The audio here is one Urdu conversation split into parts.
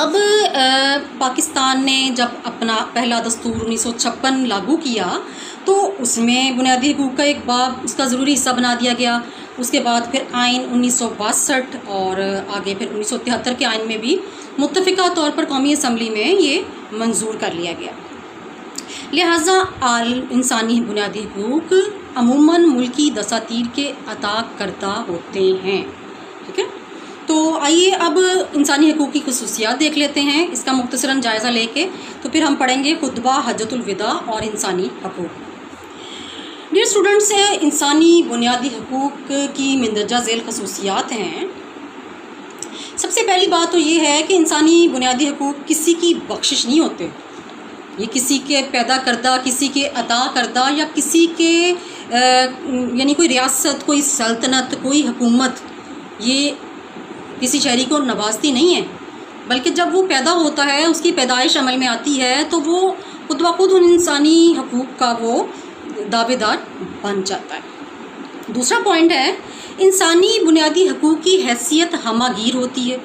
اب پاکستان نے جب اپنا پہلا دستور 1956 لاگو کیا تو اس میں بنیادی حقوق کا ایک باب اس کا ضروری حصہ بنا دیا گیا. اس کے بعد پھر آئین 1962 اور آگے پھر 1973 کے آئین میں بھی متفقہ طور پر قومی اسمبلی میں یہ منظور کر لیا گیا. لہٰذا انسانی بنیادی حقوق عموماً ملکی دساتیر کے عطا کردہ ہوتے ہیں. ٹھیک ہے، تو آئیے اب انسانی حقوق کی خصوصیات دیکھ لیتے ہیں اس کا مختصراً جائزہ لے کے. تو پھر ہم پڑھیں گے خطبہ حجۃ الوداع اور انسانی حقوق. ڈیئر اسٹوڈنٹس، انسانی بنیادی حقوق کی مندرجہ ذیل خصوصیات ہیں. سب سے پہلی بات تو یہ ہے کہ انسانی بنیادی حقوق کسی کی بخشش نہیں ہوتے. یہ کسی کے پیدا کردہ، کسی کے عطا کردہ یا کسی کے یعنی کوئی ریاست، کوئی سلطنت، کوئی حکومت یہ کسی شہری کو نوازتی نہیں ہے، بلکہ جب وہ پیدا ہوتا ہے، اس کی پیدائش عمل میں آتی ہے تو وہ خود بخود ان انسانی حقوق کا وہ دعوے دار بن جاتا ہے. دوسرا پوائنٹ ہے انسانی بنیادی حقوق کی حیثیت ہمہ گیر ہوتی ہے،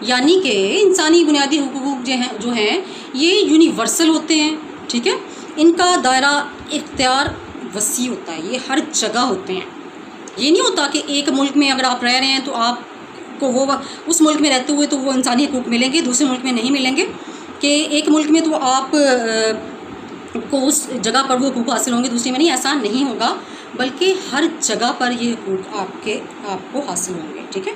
یعنی کہ انسانی بنیادی حقوق جو ہیں یہ یونیورسل ہوتے ہیں. ٹھیک ہے، ان کا دائرہ اختیار وسیع ہوتا ہے، یہ ہر جگہ ہوتے ہیں. یہ نہیں ہوتا کہ ایک ملک میں اگر آپ رہ رہے ہیں تو آپ کو وہ اس ملک میں رہتے ہوئے تو وہ انسانی حقوق ملیں گے، دوسرے ملک میں نہیں ملیں گے. کہ ایک ملک میں تو آپ کو اس جگہ پر وہ حقوق حاصل ہوں گے، دوسرے میں نہیں. ایسا نہیں ہوگا، بلکہ ہر جگہ پر یہ حقوق آپ کو حاصل ہوں گے. ٹھیک ہے،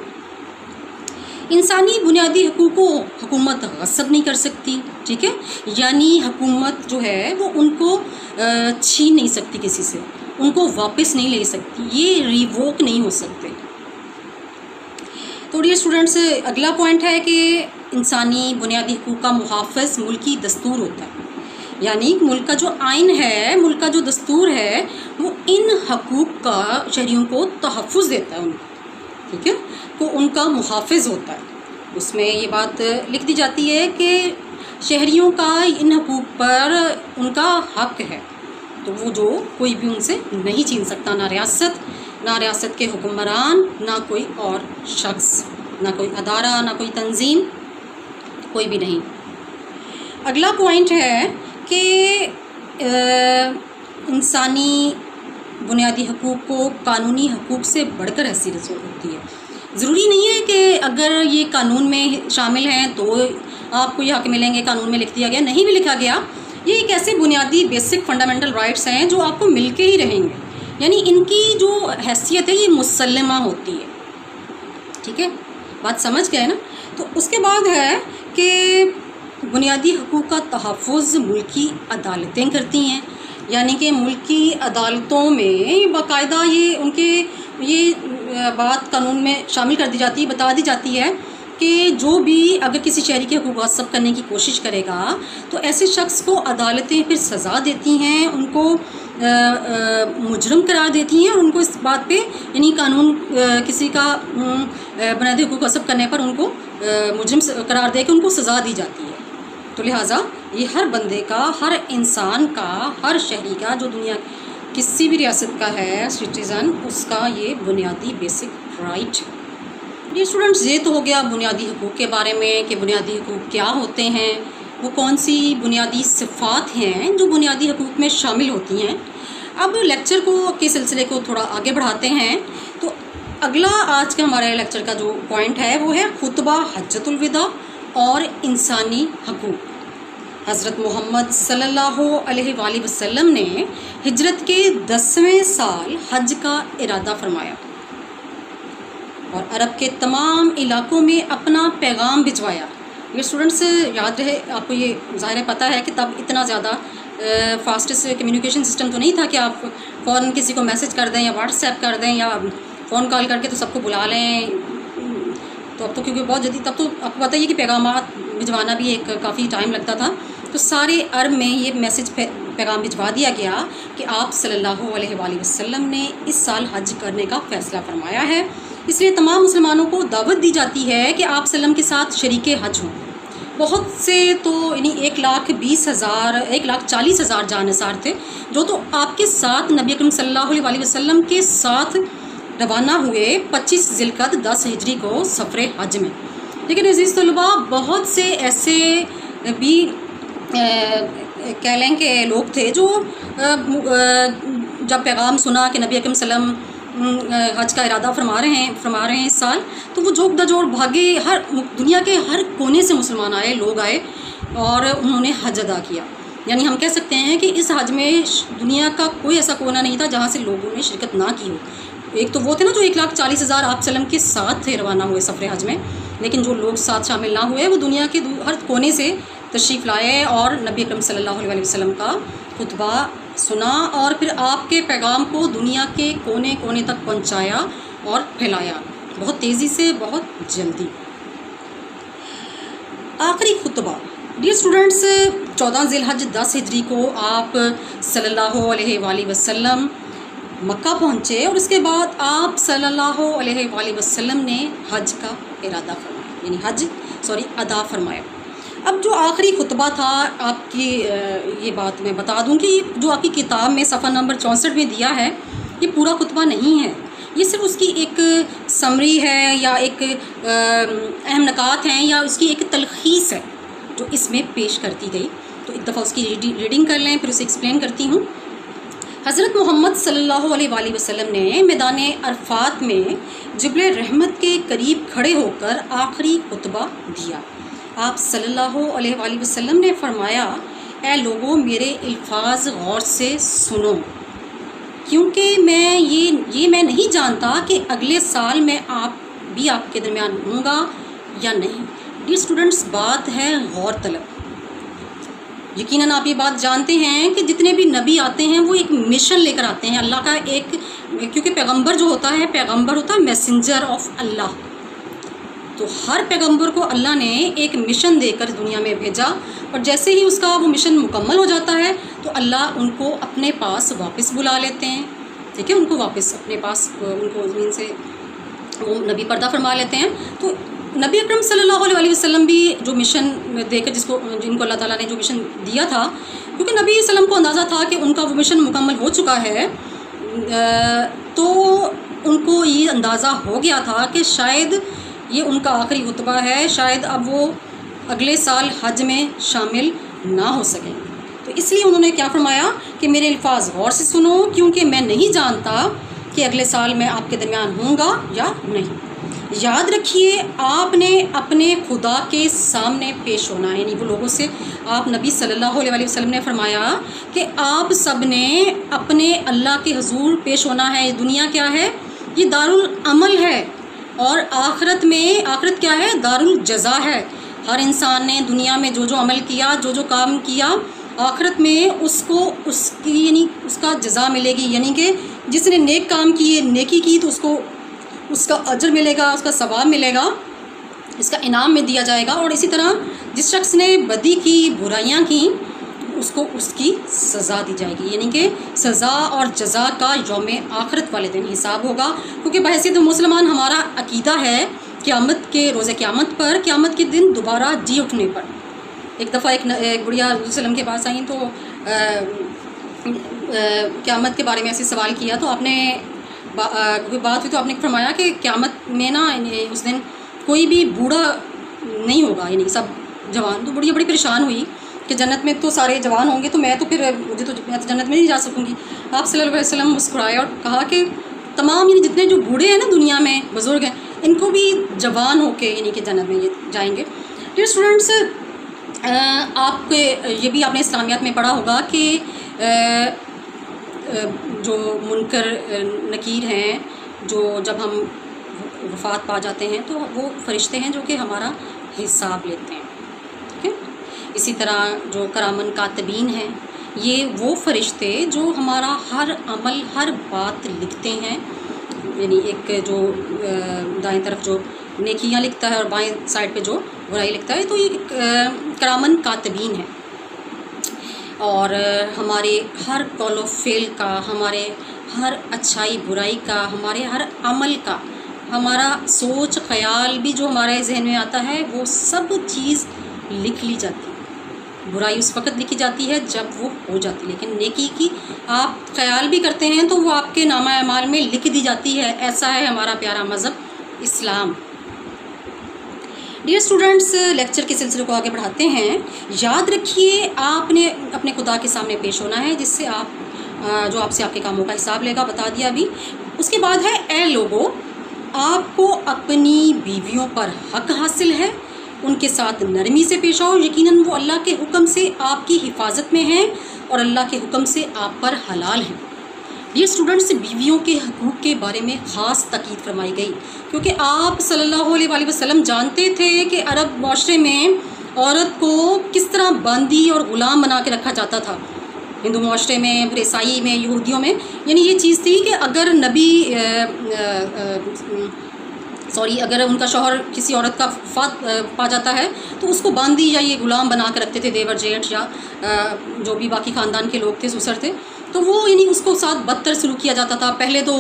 انسانی بنیادی حقوق کو حکومت غصب نہیں کر سکتی. ٹھیک ہے، یعنی حکومت جو ہے وہ ان کو چھین نہیں سکتی کسی سے، ان کو واپس نہیں لے سکتی، یہ ریووک نہیں ہو سکتے. تو ڈیئر اسٹوڈنٹس، اگلا پوائنٹ ہے کہ انسانی بنیادی حقوق کا محافظ ملکی دستور ہوتا ہے. یعنی ملک کا جو آئین ہے، ملک کا جو دستور ہے، وہ ان حقوق کا شہریوں کو تحفظ دیتا ہے. ٹھیک ہے، کو ان کا محافظ ہوتا ہے. اس میں یہ بات لکھ دی جاتی ہے کہ شہریوں کا ان حقوق پر ان کا حق ہے، تو وہ جو کوئی بھی ان سے نہیں چھین سکتا، نہ ریاست کے حکمران، نہ کوئی اور شخص، نہ کوئی ادارہ، نہ کوئی تنظیم، کوئی بھی نہیں. اگلا پوائنٹ ہے کہ انسانی بنیادی حقوق کو قانونی حقوق سے بڑھ کر حیثیت ہوتی ہے. ضروری نہیں ہے کہ اگر یہ قانون میں شامل ہیں تو آپ کو یہ حق ملیں گے. قانون میں لکھ دیا گیا، نہیں بھی لکھا گیا، یہ ایک ایسے بنیادی بیسک فنڈامنٹل رائٹس ہیں جو آپ کو مل کے ہی رہیں گے. یعنی ان کی جو حیثیت ہے یہ مسلمہ ہوتی ہے. ٹھیک ہے، بات سمجھ گئے نا. تو اس کے بعد ہے کہ بنیادی حقوق کا تحفظ ملکی عدالتیں کرتی ہیں. یعنی کہ ملکی عدالتوں میں باقاعدہ یہ بات قانون میں شامل کر دی جاتی ہے، بتا دی جاتی ہے کہ جو بھی اگر کسی شہری کے حقوق غصب کرنے کی کوشش کرے گا تو ایسے شخص کو عدالتیں پھر سزا دیتی ہیں، ان کو مجرم قرار دیتی ہیں، اور ان کو اس بات پہ یعنی قانون کسی کا بنیادی حقوق غصب کرنے پر ان کو مجرم قرار دے کے ان کو سزا دی جاتی ہے. تو لہٰذا یہ ہر بندے کا، ہر انسان کا، ہر شہری کا جو دنیا کسی بھی ریاست کا ہے سٹیزن، اس کا یہ بنیادی بیسک رائٹ ہے. یہ اسٹوڈنٹس، یہ تو ہو گیا بنیادی حقوق کے بارے میں کہ بنیادی حقوق کیا ہوتے ہیں، وہ کون سی بنیادی صفات ہیں جو بنیادی حقوق میں شامل ہوتی ہیں. اب لیکچر کے سلسلے کو تھوڑا آگے بڑھاتے ہیں. تو اگلا آج کا ہمارے لیکچر کا جو پوائنٹ ہے وہ ہے خطبہ حجۃ الوداع اور انسانی حقوق. حضرت محمد صلی اللہ علیہ وآلہ وسلم نے ہجرت کے 10ویں سال حج کا ارادہ فرمایا اور عرب کے تمام علاقوں میں اپنا پیغام بھجوایا. یہ اسٹوڈنٹس یاد رہے، آپ کو یہ ظاہر پتہ ہے کہ تب اتنا زیادہ فاسٹسٹ کمیونیکیشن سسٹم تو نہیں تھا کہ آپ فوراً کسی کو میسج کر دیں یا واٹس ایپ کر دیں یا فون کال کر کے تو سب کو بلا لیں. تو اب تو کیونکہ بہت جلدی، تب تو آپ کو پتہ ہی ہے کہ پیغامات بھجوانا بھی ایک کافی ٹائم لگتا تھا. تو سارے عرب میں یہ میسج پیغام بھجوا دیا گیا کہ آپ صلی اللہ علیہ وآلہ وسلم نے اس سال حج کرنے کا فیصلہ فرمایا ہے. اس لیے تمام مسلمانوں کو دعوت دی جاتی ہے کہ آپ صلی اللہ علیہ وسلم کے ساتھ شریک حج ہوں. بہت سے تو یعنی 1,40,000 جانثار تھے جو تو آپ کے ساتھ نبی اکرم صلی اللہ علیہ وسلم کے ساتھ روانہ ہوئے 25 ذی القعدہ 10 ہجری کو سفر حج میں. لیکن عزیز طلباء بہت سے ایسے بھی کہہ لیں کہ لوگ تھے جو جب پیغام سنا کہ نبی اکرم صلی اللہ علیہ وسلم حج کا ارادہ فرما رہے ہیں اس سال، تو وہ جھوک دجوڑ بھاگے، ہر دنیا کے ہر کونے سے مسلمان آئے، لوگ آئے اور انہوں نے حج ادا کیا۔ یعنی ہم کہہ سکتے ہیں کہ اس حج میں دنیا کا کوئی ایسا کونا نہیں تھا جہاں سے لوگوں نے شرکت نہ کی ہو۔ ایک تو وہ تھے نا جو 1,40,000 آپ وسلم کے ساتھ تھے روانہ ہوئے سفر حج میں، لیکن جو لوگ ساتھ شامل نہ ہوئے وہ دنیا کے ہر کونے سے تشریف لائے اور نبی اکرم صلی اللہ علیہ وسلم کا خطبہ سنا اور پھر آپ کے پیغام کو دنیا کے کونے کونے تک پہنچایا اور پھیلایا، بہت تیزی سے، بہت جلدی۔ آخری خطبہ ڈیئر اسٹوڈنٹس، 14 ذی الحج 10 ہجری کو آپ صلی اللہ علیہ وآلہ وسلم مکہ پہنچے اور اس کے بعد آپ صلی اللہ علیہ وآلہ وسلم نے حج کا ارادہ فرمایا، یعنی ادا فرمایا۔ اب جو آخری خطبہ تھا آپ کی، یہ بات میں بتا دوں کہ جو آپ کی کتاب میں صفحہ نمبر 64 میں دیا ہے، یہ پورا خطبہ نہیں ہے، یہ صرف اس کی ایک سمری ہے یا ایک اہم نکات ہیں یا اس کی ایک تلخیص ہے جو اس میں پیش کرتی گئی۔ تو ایک دفعہ اس کی ریڈنگ کر لیں، پھر اسے ایکسپلین کرتی ہوں۔ حضرت محمد صلی اللہ علیہ وآلہ وسلم نے میدان عرفات میں جبل رحمت کے قریب کھڑے ہو کر آخری خطبہ دیا۔ آپ صلی اللہ علیہ وآلہ وسلم نے فرمایا، اے لوگوں میرے الفاظ غور سے سنو، کیونکہ میں نہیں جانتا کہ اگلے سال میں آپ کے درمیان ہوں گا یا نہیں۔ ڈیئر اسٹوڈنٹس، بات ہے غور طلب۔ یقیناً آپ یہ بات جانتے ہیں کہ جتنے بھی نبی آتے ہیں وہ ایک مشن لے کر آتے ہیں اللہ کا، ایک کیونکہ پیغمبر جو ہوتا ہے میسنجر آف اللہ، تو ہر پیغمبر کو اللہ نے ایک مشن دے کر دنیا میں بھیجا، اور جیسے ہی اس کا وہ مشن مکمل ہو جاتا ہے تو اللہ ان کو اپنے پاس واپس بلا لیتے ہیں، ٹھیک ہے، ان کو واپس اپنے پاس، ان کو زمین سے وہ نبی پردہ فرما لیتے ہیں۔ تو نبی اکرم صلی اللہ علیہ وسلم بھی جو مشن دے کر جن کو اللہ تعالیٰ نے جو مشن دیا تھا، کیونکہ نبی صلی اللہ علیہ وسلم کو اندازہ تھا کہ ان کا وہ مشن مکمل ہو چکا ہے، تو ان کو یہ اندازہ ہو گیا تھا کہ شاید یہ ان کا آخری خطبہ ہے، شاید اب وہ اگلے سال حج میں شامل نہ ہو سکیں۔ تو اس لیے انہوں نے کیا فرمایا کہ میرے الفاظ غور سے سنو، کیونکہ میں نہیں جانتا کہ اگلے سال میں آپ کے درمیان ہوں گا یا نہیں۔ یاد رکھیے، آپ نے اپنے خدا کے سامنے پیش ہونا ہے، یعنی وہ لوگوں سے آپ نبی صلی اللہ علیہ وسلم نے فرمایا کہ آپ سب نے اپنے اللہ کے حضور پیش ہونا ہے۔ دنیا کیا ہے؟ یہ دارالعمل ہے، اور آخرت کیا ہے؟ دارالجزا ہے۔ ہر انسان نے دنیا میں جو عمل کیا، جو کام کیا، آخرت میں اس کا جزا ملے گی، یعنی کہ جس نے نیک کام کیے، نیکی کی، تو اس کا اجر ملے گا، اس کا ثواب ملے گا، اس کا انعام میں دیا جائے گا، اور اسی طرح جس شخص نے بدی کی، برائیاں کی، اس کو اس کی سزا دی جائے گی، یعنی کہ سزا اور جزا کا یوم آخرت والے دن حساب ہوگا، کیونکہ بحیثیت مسلمان ہمارا عقیدہ ہے قیامت کے روز قیامت پر، قیامت کے دن دوبارہ جی اٹھنے پر۔ ایک دفعہ ایک بڑھیا علیہ وسلم کے پاس آئیں تو قیامت کے بارے میں ایسے سوال کیا، تو آپ نے کوئی بات ہوئی تو آپ نے فرمایا کہ قیامت میں نا اس دن کوئی بھی بوڑھا نہیں ہوگا، یعنی سب جوان۔ تو بڑی پریشان ہوئی کہ جنت میں تو سارے جوان ہوں گے، تو میں تو جنت میں نہیں جا سکوں گی۔ آپ صلی اللہ علیہ وسلم مسکرائے اور کہا کہ تمام یعنی جتنے جو بوڑھے ہیں نا دنیا میں، بزرگ ہیں، ان کو بھی جوان ہو کے یعنی کہ جنت میں یہ جائیں گے۔ ڈیئر اسٹوڈنٹس، آپ یہ بھی آپ نے اسلامیات میں پڑھا ہوگا کہ جو منکر نکیر ہیں، جو جب ہم وفات پا جاتے ہیں تو وہ فرشتے ہیں جو کہ ہمارا حساب لیتے ہیں، ٹھیک ہے۔ اسی طرح جو کرامن کاتبین ہیں، یہ وہ فرشتے جو ہمارا ہر عمل، ہر بات لکھتے ہیں، یعنی ایک جو دائیں طرف جو نیکیاں لکھتا ہے اور بائیں سائڈ پہ جو برائی لکھتا ہے، تو یہ کرامن کاتبین ہے، اور ہمارے ہر قول و فعل کا، ہمارے ہر اچھائی برائی کا، ہمارے ہر عمل کا، ہمارا سوچ خیال بھی جو ہمارے ذہن میں آتا ہے، وہ سب چیز لکھ لی جاتی ہے۔ برائی اس وقت لکھی جاتی ہے جب وہ ہو جاتی ہے، لیکن نیکی کی آپ خیال بھی کرتے ہیں تو وہ آپ کے نامہ اعمال میں لکھ دی جاتی ہے۔ ایسا ہے ہمارا پیارا مذہب اسلام۔ ڈیئر اسٹوڈنٹس، لیکچر کے سلسلے کو آگے بڑھاتے ہیں۔ یاد رکھیے آپ نے اپنے خدا کے سامنے پیش ہونا ہے، جس سے جو آپ سے آپ کے کاموں کا حساب لے گا، بتا دیا ابھی۔ اس کے بعد ہے اے لوگو، آپ کو اپنی بیویوں پر حق حاصل ہے، ان کے ساتھ نرمی سے پیش آؤ، یقیناً وہ اللہ کے حکم سے آپ کی حفاظت میں ہیں اور اللہ کے حکم سے آپ پر حلال ہیں۔ یہ اسٹوڈنٹس، بیویوں کے حقوق کے بارے میں خاص تاکید فرمائی گئی، کیونکہ آپ صلی اللہ علیہ وآلہ وسلم جانتے تھے کہ عرب معاشرے میں عورت کو کس طرح باندی اور غلام بنا کے رکھا جاتا تھا۔ ہندو معاشرے میں، پھر عیسائی میں، یہودیوں میں، یعنی یہ چیز تھی کہ اگر اگر ان کا شوہر کسی عورت کا وفات پا جاتا ہے تو اس کو باندی یا یہ غلام بنا کے رکھتے تھے، دیور جیٹھ یا جو بھی باقی خاندان کے لوگ تھے، سسر تھے، تو وہ یعنی اس کو ساتھ بدتر سلوک کیا جاتا تھا۔ پہلے تو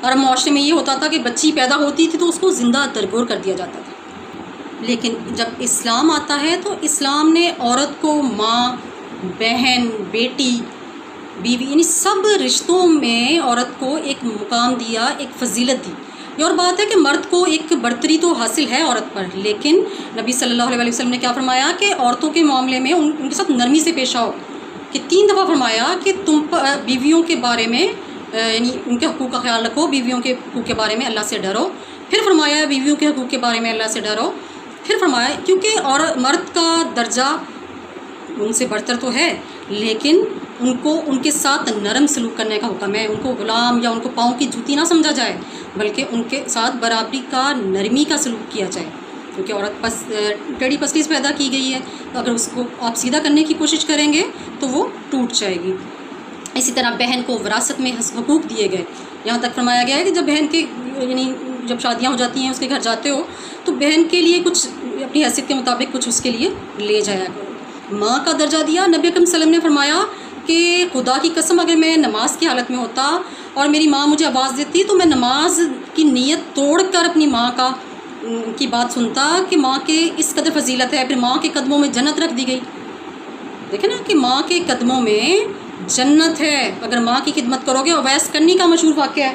عرب معاشرے میں یہ ہوتا تھا کہ بچی پیدا ہوتی تھی تو اس کو زندہ درگور کر دیا جاتا تھا، لیکن جب اسلام آتا ہے تو اسلام نے عورت کو ماں، بہن، بیٹی، بیوی، یعنی سب رشتوں میں عورت کو ایک مقام دیا، ایک فضیلت دی۔ یہ اور بات ہے کہ مرد کو ایک برتری تو حاصل ہے عورت پر، لیکن نبی صلی اللہ علیہ وسلم نے کیا فرمایا کہ عورتوں کے معاملے میں ان کے ساتھ نرمی سے پیش آؤ، کہ 3 دفعہ فرمایا کہ تم بیویوں کے بارے میں یعنی ان کے حقوق کا خیال رکھو، بیویوں کے حقوق کے بارے میں اللہ سے ڈرو۔ پھر فرمایا بیویوں کے حقوق کے بارے میں اللہ سے ڈرو۔ پھر فرمایا کیونکہ اور مرد کا درجہ ان سے برتر تو ہے، لیکن ان کو ان کے ساتھ نرم سلوک کرنے کا حکم ہے، ان کو غلام یا ان کو پاؤں کی جوتی نہ سمجھا جائے، بلکہ ان کے ساتھ برابری کا، نرمی کا سلوک کیا جائے، کیونکہ عورت ٹیڑھی پسلی سے پیدا کی گئی ہے، تو اگر اس کو آپ سیدھا کرنے کی کوشش کریں گے تو وہ ٹوٹ جائے گی۔ اسی طرح بہن کو وراثت میں حقوق دیے گئے، یہاں تک فرمایا گیا ہے کہ جب بہن کے یعنی جب شادیاں ہو جاتی ہیں، اس کے گھر جاتے ہو تو بہن کے لیے کچھ اپنی حیثیت کے مطابق کچھ اس کے لیے لے جایا کرو۔ ماں کا درجہ دیا، نبی اکرم صلی اللہ علیہ وسلم نے فرمایا کہ خدا کی قسم اگر میں نماز کی حالت میں ہوتا اور میری ماں مجھے آواز دیتی تو میں نماز کی نیت توڑ کر اپنی ماں کی بات سنتا کہ ماں کے اس قدر فضیلت ہے۔ پھر ماں کے قدموں میں جنت رکھ دی گئی، دیکھیں نا کہ ماں کے قدموں میں جنت ہے اگر ماں کی خدمت کرو گے۔ اویس کرنی کا مشہور واقعہ ہے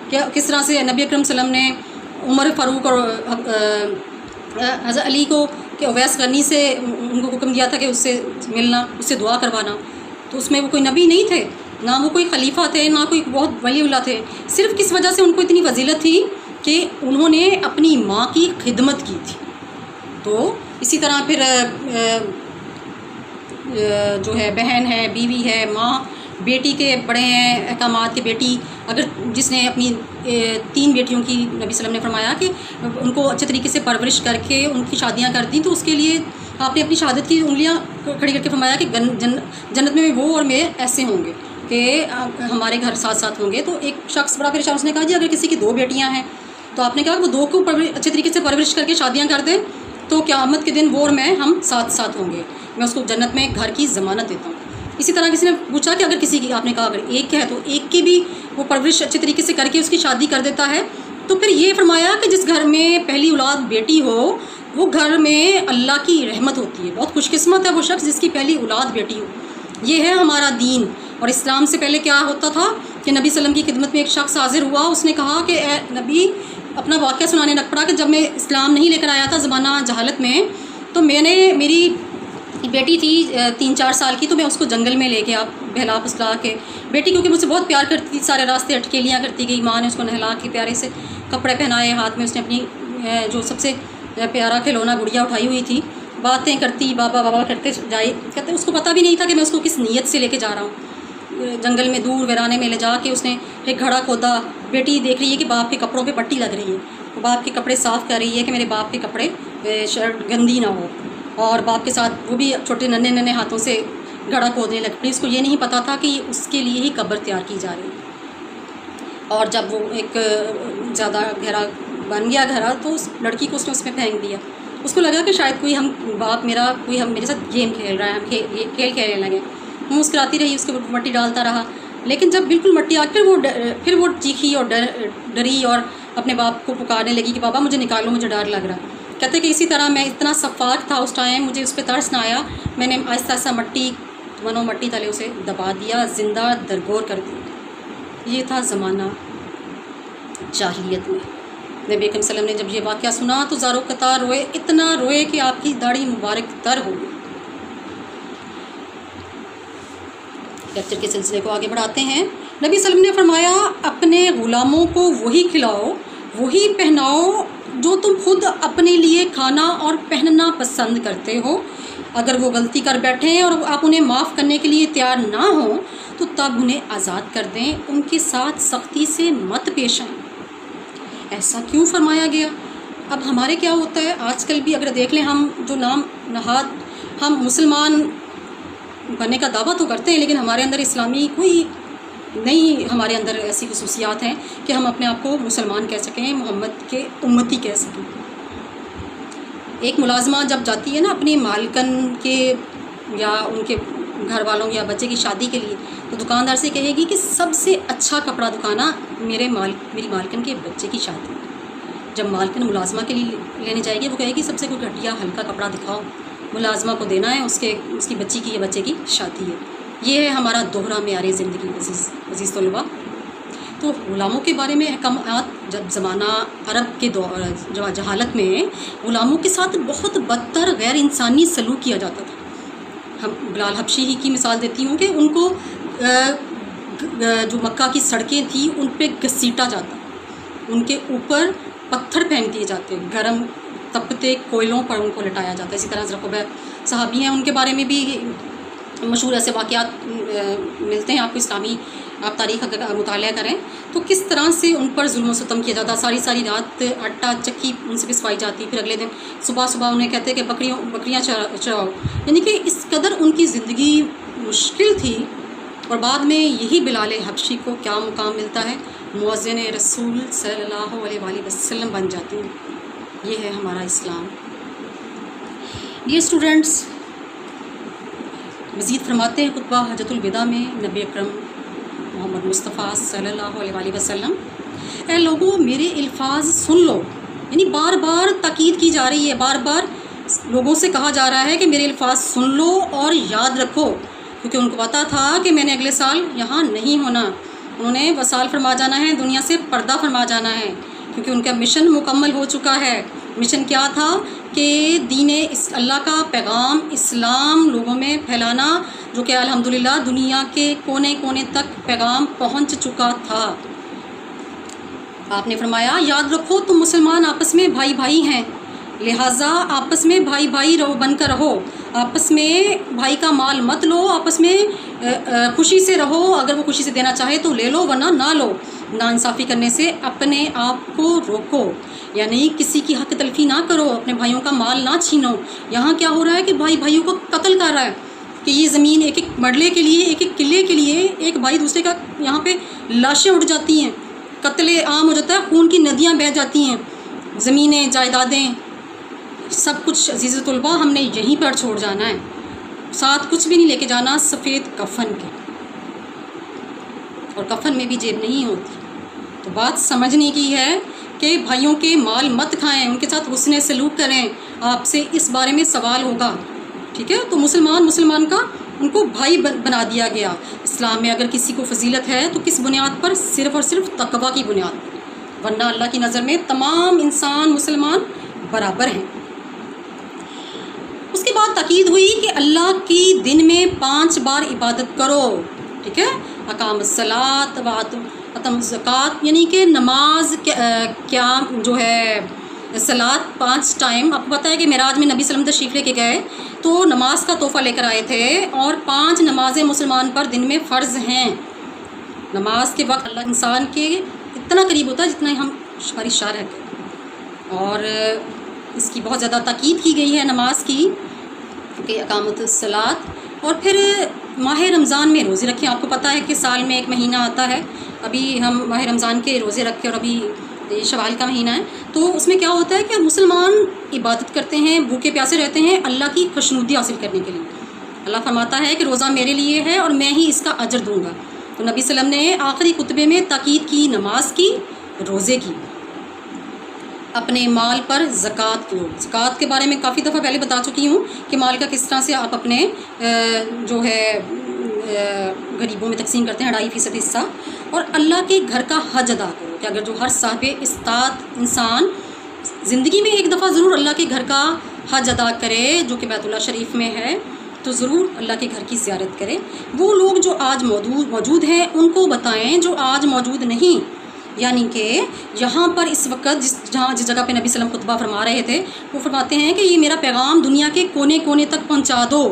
کہ کس طرح سے نبی اکرم صلی اللہ علیہ وسلم نے عمر فاروق اور حضرت علی کو کہ اویس کرنی سے ان کو حکم دیا تھا کہ اس سے ملنا، اس سے دعا کروانا، تو اس میں وہ کوئی نبی نہیں تھے، نہ وہ کوئی خلیفہ تھے، نہ کوئی بہت ولی اللہ تھے، صرف کس وجہ سے ان کو اتنی فضیلت تھی کہ انہوں نے اپنی ماں کی خدمت کی تھی۔ تو اسی طرح پھر جو ہے بہن ہے، بیوی ہے، ماں، بیٹی کے بڑے ہیں احکامات کہ بیٹی اگر جس نے اپنی 3 بیٹیوں کی نبی صلی اللہ علیہ وسلم نے فرمایا کہ ان کو اچھے طریقے سے پرورش کر کے ان کی شادیاں کر دیں، تو اس کے لیے آپ نے اپنی شہادت کی انگلیاں کھڑی کر کے فرمایا کہ جنت میں وہ اور میں ایسے ہوں گے کہ ہمارے گھر ساتھ ساتھ ہوں گے۔ تو ایک شخص بڑا پریشان، اس نے کہا جی اگر کسی کی 2 بیٹیاں ہیں تو آپ نے کہا وہ 2 کو اچھے طریقے سے پرورش کر کے شادیاں کر دیں تو قیامت کے دن وہ اور میں ہم ساتھ ساتھ ہوں گے، میں اس کو جنت میں گھر کی ضمانت دیتا ہوں۔ اسی طرح کسی نے پوچھا کہ اگر کسی کی، آپ نے کہا اگر ایک ہے تو ایک کی بھی وہ پرورش اچھے طریقے سے کر کے اس کی شادی کر دیتا ہے، تو پھر یہ فرمایا کہ جس گھر میں پہلی اولاد بیٹی ہو وہ گھر میں اللہ کی رحمت ہوتی ہے، بہت خوش قسمت ہے وہ شخص جس کی پہلی اولاد بیٹی ہو۔ یہ ہے ہمارا دین۔ اور اسلام سے پہلے کیا ہوتا تھا کہ نبی صلی اللہ علیہ وسلم کی خدمت میں ایک شخص حاضر ہوا، اس نے کہا کہ اے نبی، اپنا واقعہ سنانے لگ پڑا کہ جب میں اسلام نہیں لے کر آیا تھا زمانہ جہالت میں، تو میری بیٹی تھی 3-4 سال کی، تو میں اس کو جنگل میں لے کے بہلا پھسلا کے، بیٹی کیونکہ مجھ سے بہت پیار کرتی تھی، سارے راستے اٹکیلیاں کرتی گئی، ماں نے اس کو نہلا کے پیارے سے کپڑے پہنائے، ہاتھ میں اس نے اپنی جو سب سے پیارا کھلونا گڑیا اٹھائی ہوئی تھی، باتیں کرتی، بابا بابا کرتے جائی، کہتے اس کو پتہ بھی نہیں تھا کہ میں اس کو کس نیت سے لے کے جا رہا ہوں۔ جنگل میں دور ویرانے میں لے جا کے اس نے ایک گھڑا کھودا، بیٹی دیکھ رہی ہے کہ باپ کے کپڑوں پہ پٹی لگ رہی ہے، وہ باپ کے کپڑے صاف کر رہی ہے کہ میرے باپ کے کپڑے شرٹ گندی نہ ہو، اور باپ کے ساتھ وہ بھی چھوٹے ننھے ہاتھوں سے گھڑا کھودنے لگ پڑی۔ اس کو یہ نہیں پتہ تھا کہ اس کے لیے ہی قبر تیار کی جا رہی ہے، اور جب وہ ایک زیادہ گہرا بن گیا گھرا تو اس لڑکی کو اس نے اس میں پھینک دیا۔ اس کو لگا کہ شاید کوئی باپ میرا کوئی میرے ساتھ گیم کھیل رہا ہے، ہم کھیل کھیلنے لگے۔ وہ مسکراتی رہی، اس کے اوپر مٹی ڈالتا رہا، لیکن جب بالکل مٹی آ پھر وہ چیخی اور ڈری اور اپنے باپ کو پکارنے لگی کہ بابا مجھے نکالو، مجھے ڈر لگ رہا ہے۔ کہتے کہ اسی طرح میں اتنا شفاق تھا اس ٹائم، مجھے اس پہ ترس نہ آیا، میں نے آہستہ آہستہ مٹی تلے اسے دبا دیا، زندہ درگور کر دیا۔ یہ تھا زمانہ جاہلیت میں، نبی اکرم صلی اللہ علیہ وسلم نے جب یہ واقعہ سنا تو زارو قطار روئے، اتنا روئے کہ آپ کی داڑھی مبارک تر ہو گئی۔ لیکچر کے سلسلے کو آگے بڑھاتے ہیں۔ نبی صلی اللہ علیہ وسلم نے فرمایا اپنے غلاموں کو وہی کھلاؤ، وہی پہناؤ جو تم خود اپنے لیے کھانا اور پہننا پسند کرتے ہو۔ اگر وہ غلطی کر بیٹھیں اور آپ انہیں معاف کرنے کے لیے تیار نہ ہوں تو تب انہیں آزاد کر دیں، ان کے ساتھ سختی سے مت پیش آئیں۔ ایسا کیوں فرمایا گیا؟ اب ہمارے کیا ہوتا ہے آج کل بھی، اگر دیکھ لیں ہم جو نام نہاد ہم مسلمان بننے کا دعویٰ تو کرتے ہیں، لیکن ہمارے اندر اسلامی کوئی نہیں، ہمارے اندر ایسی خصوصیات ہیں کہ ہم اپنے آپ کو مسلمان کہہ سکیں، محمد کے امتی کہہ سکیں۔ ایک ملازمہ جب جاتی ہے نا اپنی مالکن کے یا ان کے گھر والوں یا بچے کی شادی کے لیے، تو دکاندار سے کہے گی کہ سب سے اچھا کپڑا دکھانا، میری مالکن کے بچے کی شادی۔ جب مالکن ملازمہ کے لیے لینے جائے گی وہ کہے گی سب سے کوئی گھٹیا ہلکا کپڑا دکھاؤ، ملازمہ کو دینا ہے، اس کی بچی کی یا بچے کی شادی ہے۔ یہ ہے ہمارا دوہرا معیار زندگی۔ عزیز طلباء، تو غلاموں کے بارے میں احکامات، جب زمانہ عرب کے دور جہالت میں غلاموں کے ساتھ بہت بدتر غیر انسانی سلوک کیا جاتا تھا۔ ہم بلال حبشی ہی کی مثال دیتی ہوں کہ ان کو جو مکہ کی سڑکیں تھیں ان پہ گھسیٹا جاتا، ان کے اوپر پتھر پھینک دیے جاتے، گرم تپتے کوئلوں پر ان کو لٹایا جاتا ہے۔ اسی طرح حضرت خبیب صحابی ہیں، ان کے بارے میں بھی مشہور ایسے واقعات ملتے ہیں آپ کو، اسلامی آپ تاریخ اگر مطالعہ کریں تو کس طرح سے ان پر ظلم و ستم کیا جاتا، ساری رات آٹا چکی ان سے پسوائی جاتی، پھر اگلے دن صبح انہیں کہتے کہ بکریاں چراؤ، یعنی کہ اس قدر ان کی زندگی مشکل تھی۔ اور بعد میں یہی بلال حبشی کو کیا مقام ملتا ہے، مؤذن رسول صلی اللہ علیہ وآلہ وسلم بن جاتے ہیں۔ یہ ہے ہمارا اسلام۔ ڈیئر اسٹوڈنٹس، مزید فرماتے ہیں خطبہ حجۃ الوداع میں نبی اکرم محمد مصطفیٰ صلی اللہ علیہ وآلہ وسلم، اے لوگوں میرے الفاظ سن لو، یعنی بار بار تاکید کی جا رہی ہے، بار بار لوگوں سے کہا جا رہا ہے کہ میرے الفاظ سن لو اور یاد رکھو، کیونکہ ان کو پتا تھا کہ میں نے اگلے سال یہاں نہیں ہونا، انہوں نے وصال فرما جانا ہے، دنیا سے پردہ فرما جانا ہے، کیونکہ ان کا مشن مکمل ہو چکا ہے۔ مشن کیا تھا کہ دین اللہ کا پیغام اسلام لوگوں میں پھیلانا، جو کہ الحمدللہ دنیا کے کونے کونے تک پیغام پہنچ چکا تھا۔ آپ نے فرمایا یاد رکھو تم مسلمان آپس میں بھائی بھائی ہیں، لہٰذا آپس میں بھائی بھائی بن کر رہو، آپس میں بھائی کا مال مت لو، آپس میں خوشی سے رہو، اگر وہ خوشی سے دینا چاہے تو لے لو ورنہ نہ لو، ناانصافی کرنے سے اپنے آپ کو روکو، یعنی کسی کی حق تلفی نہ کرو، اپنے بھائیوں کا مال نہ چھینو۔ یہاں کیا ہو رہا ہے کہ بھائی بھائیوں کو قتل کر رہا ہے، کہ یہ زمین ایک ایک مرلے کے لیے، ایک ایک قلعے کے لیے ایک بھائی دوسرے کا، یہاں پہ لاشیں اٹھ جاتی ہیں، قتل عام ہو جاتا ہے، خون کی ندیاں بہہ جاتی ہیں، زمینیں جائیدادیں سب کچھ عزیز طلباء ہم نے یہیں پر چھوڑ جانا ہے، ساتھ کچھ بھی نہیں لے کے جانا سفید کفن کے، اور کفن میں بھی جیب نہیں ہوتی۔ تو بات سمجھنے کی ہے کہ بھائیوں کے مال مت کھائیں، ان کے ساتھ حسن سلوک کریں، آپ سے اس بارے میں سوال ہوگا، ٹھیک ہے؟ تو مسلمان کا ان کو بھائی بنا دیا گیا۔ اسلام میں اگر کسی کو فضیلت ہے تو کس بنیاد پر؟ صرف اور صرف تقویٰ کی بنیاد پر، ورنہ اللہ کی نظر میں تمام انسان مسلمان برابر ہیں۔ اس کے بعد تاکید ہوئی کہ اللہ کی دن میں 5 بار عبادت کرو، ٹھیک ہے؟ اقام الصلاۃ وآتوا الزکوٰۃ، یعنی کہ نماز قیام جو ہے صلاۃ 5 ٹائم۔ آپ کو پتہ ہے کہ معراج میں نبی صلی اللہ علیہ وسلم تشریف لے کے گئے تو نماز کا تحفہ لے کر آئے تھے، اور 5 نمازیں مسلمان پر دن میں فرض ہیں۔ نماز کے وقت اللہ انسان کے اتنا قریب ہوتا ہے جتنا ہماری شاہ رہتے ہیں، اور اس کی بہت زیادہ تاکید کی گئی ہے نماز کی کہ اقامت الصلاۃ۔ اور پھر ماہ رمضان میں روزے رکھیں۔ آپ کو پتہ ہے کہ سال میں ایک مہینہ آتا ہے، ابھی ہم ماہ رمضان کے روزے رکھے، اور ابھی شوال کا مہینہ ہے، تو اس میں کیا ہوتا ہے کہ مسلمان عبادت کرتے ہیں، بھوکے پیاسے رہتے ہیں اللہ کی خوشنودی حاصل کرنے کے لیے۔ اللہ فرماتا ہے کہ روزہ میرے لیے ہے اور میں ہی اس کا اجر دوں گا۔ تو نبی صلی اللہ علیہ وسلم نے آخری خطبے میں تاکید کی نماز کی، روزے کی، اپنے مال پر زکوٰۃ دو۔ زکوٰۃ کے بارے میں کافی دفعہ پہلے بتا چکی ہوں کہ مال کا کس طرح سے آپ اپنے جو ہے غریبوں میں تقسیم کرتے ہیں، 2.5% حصہ، اور اللہ کے گھر کا حج ادا کرو۔ کہ اگر جو ہر صاحب استاد انسان زندگی میں ایک دفعہ ضرور اللہ کے گھر کا حج ادا کرے جو کہ بیت اللہ شریف میں ہے، تو ضرور اللہ کے گھر کی زیارت کرے۔ وہ لوگ جو آج موجود ہیں ان کو بتائیں جو آج موجود نہیں، یعنی کہ یہاں پر اس وقت جس جگہ پہ نبی صلی اللہ علیہ وسلم خطبہ فرما رہے تھے، وہ فرماتے ہیں کہ یہ میرا پیغام دنیا کے کونے کونے تک پہنچا دو،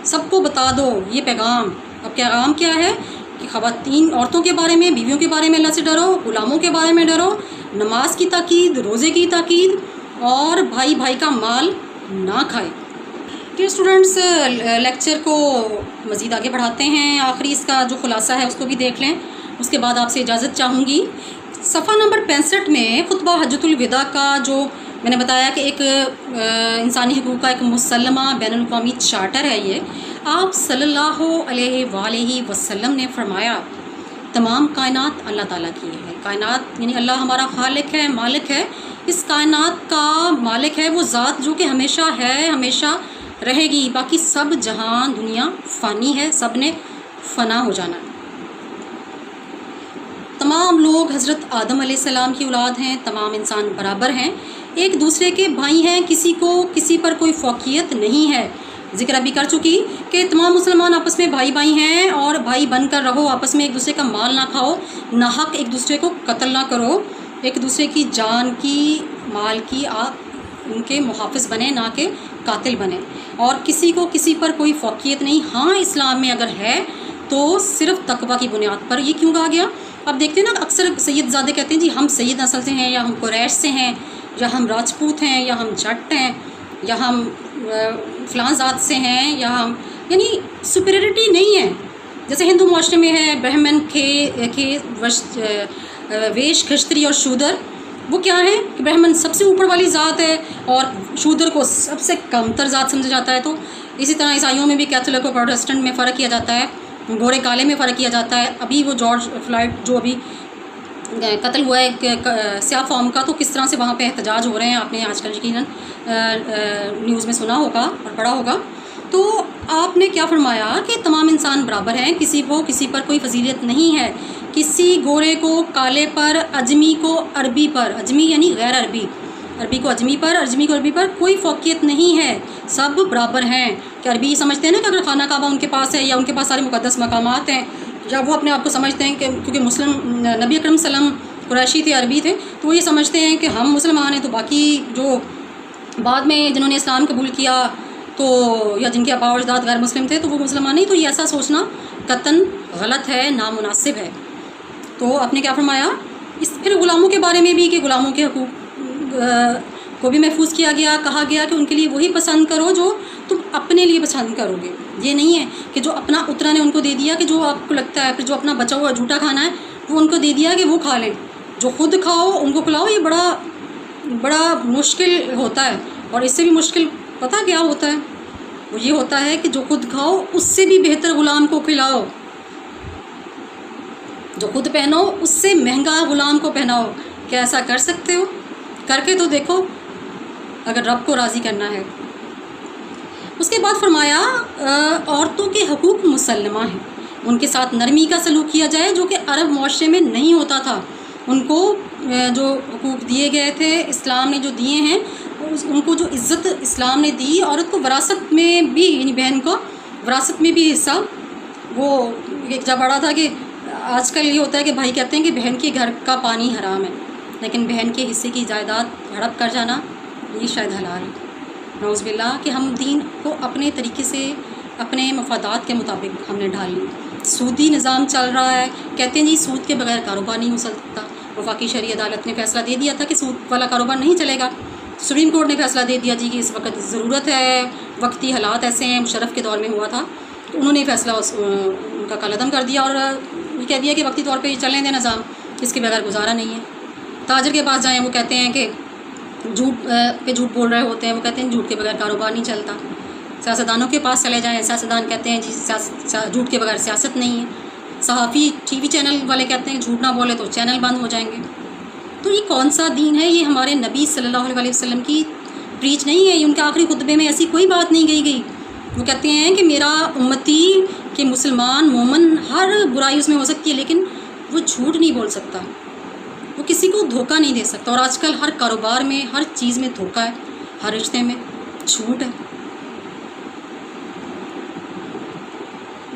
سب کو بتا دو یہ پیغام۔ اب پیغام کیا ہے کہ خواتین عورتوں کے بارے میں، بیویوں کے بارے میں اللہ سے ڈرو، غلاموں کے بارے میں ڈرو، نماز کی تاکید، روزے کی تاکید، اور بھائی بھائی کا مال نہ کھائے۔ کہ اسٹوڈنٹس لیکچر کو مزید آگے بڑھاتے ہیں، آخری اس کا جو خلاصہ ہے اس کو بھی دیکھ لیں، اس کے بعد آپ سے اجازت چاہوں گی۔ صفحہ نمبر 65 میں خطبہ حجۃ الوداع کا جو میں نے بتایا کہ ایک انسانی حقوق کا ایک مسلمہ بین الاقوامی چارٹر ہے، یہ آپ صلی اللہ علیہ وآلہ وسلم نے فرمایا تمام کائنات اللہ تعالیٰ کی ہے۔ کائنات یعنی اللہ ہمارا خالق ہے، مالک ہے، اس کائنات کا مالک ہے وہ ذات جو کہ ہمیشہ ہے، ہمیشہ رہے گی۔ باقی سب جہاں دنیا فانی ہے، سب نے فنا ہو جانا ہے۔ تمام لوگ حضرت آدم علیہ السلام کی اولاد ہیں، تمام انسان برابر ہیں، ایک دوسرے کے بھائی ہیں، کسی کو کسی پر کوئی فوقیت نہیں ہے۔ ذکر ابھی کر چکی کہ تمام مسلمان آپس میں بھائی بھائی ہیں، اور بھائی بن کر رہو، آپس میں ایک دوسرے کا مال نہ کھاؤ، ناحق ایک دوسرے کو قتل نہ کرو، ایک دوسرے کی جان کی، مال کی آپ ان کے محافظ بنیں نہ کہ قاتل بنیں، اور کسی کو کسی پر کوئی فوقیت نہیں۔ ہاں اسلام میں اگر ہے تو صرف تقوی کی بنیاد پر۔ یہ کیوں کہا گیا؟ اب دیکھتے ہیں نا، اکثر سید زادے کہتے ہیں جی ہم سید نسل سے ہیں، یا ہم قریش سے ہیں، یا ہم راجپوت ہیں، یا ہم جٹ ہیں، یا ہم فلاں ذات سے ہیں، یا ہم، یعنی سپیریٹی نہیں ہے۔ جیسے ہندو معاشرے میں ہے برہمن، ویش، کھشتری اور شودر، وہ کیا ہے کہ برہمن سب سے اوپر والی ذات ہے اور شودر کو سب سے کم تر ذات سمجھا جاتا ہے۔ تو اسی طرح عیسائیوں میں بھی کیتھولک اور پروٹسٹنٹ میں فرق کیا جاتا ہے، گورے کالے میں فرق کیا جاتا ہے۔ ابھی وہ جارج فلائڈ جو ابھی قتل ہوا ہے سیاہ فام کا، تو کس طرح سے وہاں پہ احتجاج ہو رہے ہیں، آپ نے آج کل یقیناً نیوز میں سنا ہوگا اور پڑھا ہوگا۔ تو آپ نے کیا فرمایا کہ تمام انسان برابر ہیں، کسی کو کسی پر کوئی فضیلت نہیں ہے، کسی گورے کو کالے پر، اجمی کو عربی پر، اجمی یعنی غیر عربی، عربی کو اجمی پر، اجمی کو عربی پر کوئی فوقیت نہیں ہے، سب برابر ہیں۔ کہ عربی سمجھتے ہیں نا کہ اگر خانہ کعبہ ان کے پاس ہے، یا ان کے پاس سارے مقدس مقامات ہیں، یا وہ اپنے آپ کو سمجھتے ہیں کہ کیونکہ مسلم نبی اکرم صلی اللہ علیہ وسلم قریشی تھے، عربی تھے، تو وہ یہ سمجھتے ہیں کہ ہم مسلمان ہیں، تو باقی جو بعد میں جنہوں نے اسلام قبول کیا تو، یا جن کے آباء و اجداد غیر مسلم تھے، تو وہ مسلمان نہیں۔ تو یہ ایسا سوچنا قطعاً غلط ہے، نامناسب ہے۔ تو آپ نے کیا فرمایا؟ پھر غلاموں کے بارے میں بھی کہ غلاموں کے حقوق کو بھی محفوظ کیا گیا، کہا گیا کہ ان کے لیے وہی پسند کرو جو تم اپنے لیے پسند کرو گے۔ یہ نہیں ہے کہ جو اپنا اترا نے ان کو دے دیا کہ جو آپ کو لگتا ہے، پھر جو اپنا بچا ہوا جھوٹا کھانا ہے وہ ان کو دے دیا کہ وہ کھا لیں، جو خود کھاؤ ان کو کھلاؤ۔ یہ بڑا مشکل ہوتا ہے، اور اس سے بھی مشکل پتہ کیا ہوتا ہے؟ وہ یہ ہوتا ہے کہ جو خود کھاؤ اس سے بھی بہتر غلام کو کھلاؤ، جو خود پہنو اس سے مہنگا غلام کو پہناؤ۔ کیا ایسا کر سکتے ہو؟ کر کے تو دیکھو اگر رب کو راضی کرنا ہے۔ اس کے بعد فرمایا عورتوں کے حقوق مسلمہ ہیں، ان کے ساتھ نرمی کا سلوک کیا جائے جو کہ عرب معاشرے میں نہیں ہوتا تھا۔ ان کو جو حقوق دیے گئے تھے، اسلام نے جو دیے ہیں، ان کو جو عزت اسلام نے دی، عورت کو وراثت میں بھی، یعنی بہن کو وراثت میں بھی حصہ، وہ ایک جب بڑا تھا کہ آج کل یہ ہوتا ہے کہ بھائی کہتے ہیں کہ بہن کے گھر کا پانی حرام ہے، لیکن بہن کے حصے کی جائیداد ہڑپ کر جانا یہ شاید حلال ہے۔ نعوذ باللہ کہ ہم دین کو اپنے طریقے سے، اپنے مفادات کے مطابق ہم نے ڈال لی۔ سودی نظام چل رہا ہے، کہتے ہیں جی سود کے بغیر کاروبار نہیں ہو سکتا۔ وفاقی شرعی عدالت نے فیصلہ دے دیا تھا کہ سود والا کاروبار نہیں چلے گا۔ سپریم کورٹ نے فیصلہ دے دیا جی کہ اس وقت ضرورت ہے، وقتی حالات ایسے ہیں، مشرف کے دور میں ہوا تھا، تو انہوں نے فیصلہ ان کا کالعدم کر دیا، اور یہ کہہ دیا کہ وقتی طور پہ چلنے دیں نظام، اس کے بغیر گزارا نہیں ہے۔ تاجر کے پاس جائیں، وہ کہتے ہیں کہ جھوٹ پہ جھوٹ بول رہے ہوتے ہیں، وہ کہتے ہیں جھوٹ کے بغیر کاروبار نہیں چلتا۔ سیاستدانوں کے پاس چلے جائیں، سیاستدان کہتے ہیں جی جھوٹ کے بغیر سیاست نہیں ہے۔ صحافی ٹی وی چینل والے کہتے ہیں جھوٹ نہ بولے تو چینل بند ہو جائیں گے۔ تو یہ کون سا دین ہے؟ یہ ہمارے نبی صلی اللہ علیہ وسلم کی پریچ نہیں ہے، ان کے آخری خطبے میں ایسی کوئی بات نہیں کہی گئی۔ وہ کہتے ہیں کہ میرا امتی، کہ مسلمان مومن ہر برائی اس میں ہو سکتی ہے لیکن وہ جھوٹ نہیں بول سکتا، وہ کسی کو دھوکہ نہیں دے سکتا، اور آج کل ہر کاروبار میں، ہر چیز میں دھوکہ ہے، ہر رشتے میں جھوٹ ہے۔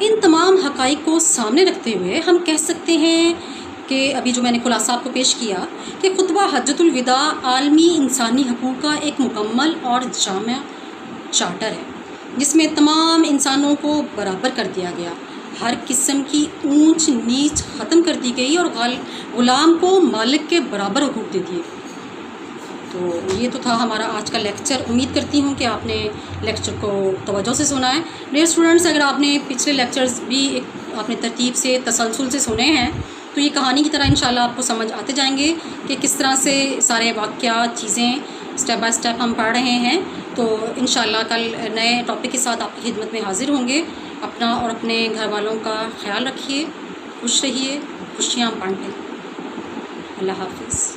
ان تمام حقائق کو سامنے رکھتے ہوئے ہم کہہ سکتے ہیں کہ ابھی جو میں نے خلاصہ آپ کو پیش کیا کہ خطبہ حجۃ الوداع عالمی انسانی حقوق کا ایک مکمل اور جامع چارٹر ہے، جس میں تمام انسانوں کو برابر کر دیا گیا، ہر قسم کی اونچ نیچ ختم کر دی گئی، اور غلام کو مالک کے برابر حقوق دے دیے۔ تو یہ تو تھا ہمارا آج کا لیکچر۔ امید کرتی ہوں کہ آپ نے لیکچر کو توجہ سے سنا ہے۔ ڈیئر اسٹوڈنٹس، اگر آپ نے پچھلے لیکچرز بھی آپ نے ترتیب سے، تسلسل سے سنے ہیں تو یہ کہانی کی طرح انشاءاللہ آپ کو سمجھ آتے جائیں گے کہ کس طرح سے سارے واقعات، چیزیں اسٹیپ بائی اسٹیپ ہم پڑھ رہے ہیں۔ تو انشاءاللہ کل نئے ٹاپک کے ساتھ آپ کی خدمت میں حاضر ہوں گے۔ اپنا اور اپنے گھر والوں کا خیال رکھیے، خوش رہیے، خوشیاں بانٹیں۔ اللہ حافظ۔